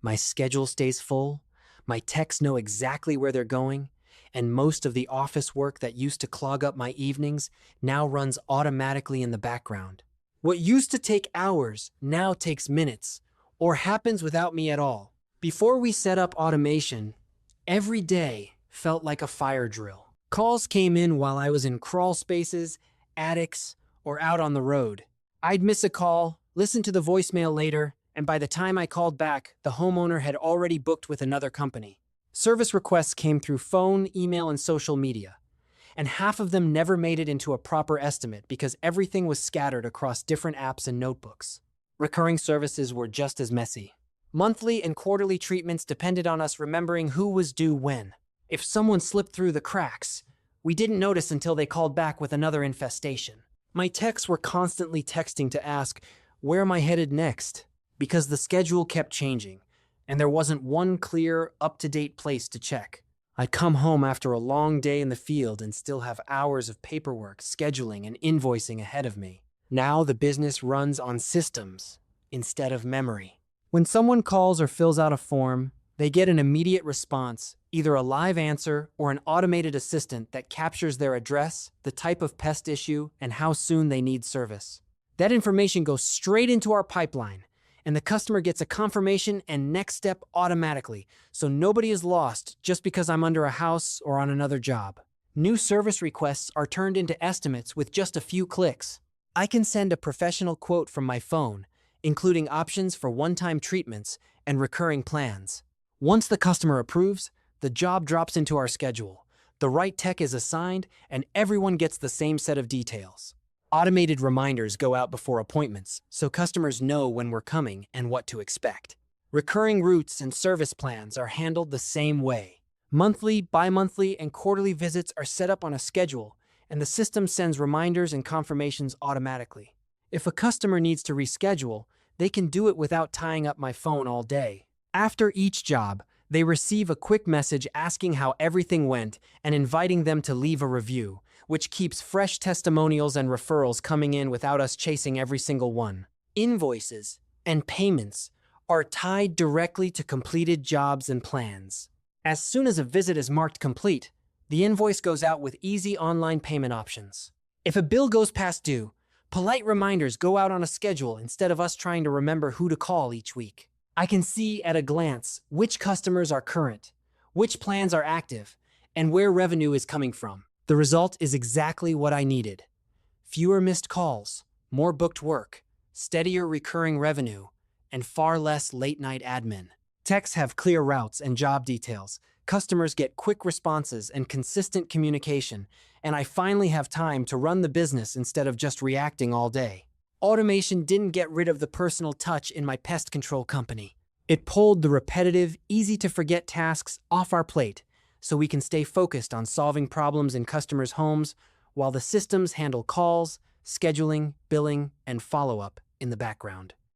My schedule stays full, my techs know exactly where they're going, and most of the office work that used to clog up my evenings now runs automatically in the background. What used to take hours now takes minutes, or happens without me at all. Before we set up automation, every day felt like a fire drill. Calls came in while I was in crawl spaces, attics, or out on the road. I'd miss a call, listen to the voicemail later, and by the time I called back, the homeowner had already booked with another company. Service requests came through phone, email, and social media, and half of them never made it into a proper estimate because everything was scattered across different apps and notebooks. Recurring services were just as messy. Monthly and quarterly treatments depended on us remembering who was due when. If someone slipped through the cracks, we didn't notice until they called back with another infestation. My techs were constantly texting to ask, where am I headed next? Because the schedule kept changing, and there wasn't one clear, up-to-date place to check. I'd come home after a long day in the field and still have hours of paperwork, scheduling, and invoicing ahead of me. Now the business runs on systems instead of memory. When someone calls or fills out a form, they get an immediate response, either a live answer or an automated assistant that captures their address, the type of pest issue, and how soon they need service. That information goes straight into our pipeline, and the customer gets a confirmation and next step automatically, so nobody is lost just because I'm under a house or on another job. New service requests are turned into estimates with just a few clicks. I can send a professional quote from my phone, including options for one-time treatments and recurring plans. Once the customer approves, the job drops into our schedule. The right tech is assigned, and everyone gets the same set of details. Automated reminders go out before appointments, so customers know when we're coming and what to expect. Recurring routes and service plans are handled the same way. Monthly, bi-monthly, and quarterly visits are set up on a schedule, and the system sends reminders and confirmations automatically. If a customer needs to reschedule, they can do it without tying up my phone all day. After each job, they receive a quick message asking how everything went and inviting them to leave a review, which keeps fresh testimonials and referrals coming in without us chasing every single one. Invoices and payments are tied directly to completed jobs and plans. As soon as a visit is marked complete, the invoice goes out with easy online payment options. If a bill goes past due, polite reminders go out on a schedule instead of us trying to remember who to call each week. I can see at a glance which customers are current, which plans are active, and where revenue is coming from. The result is exactly what I needed. Fewer missed calls, more booked work, steadier recurring revenue, and far less late-night admin. Techs have clear routes and job details. Customers get quick responses and consistent communication, and I finally have time to run the business instead of just reacting all day. Automation didn't get rid of the personal touch in my pest control company. It pulled the repetitive, easy-to-forget tasks off our plate so we can stay focused on solving problems in customers' homes while the systems handle calls, scheduling, billing, and follow-up in the background.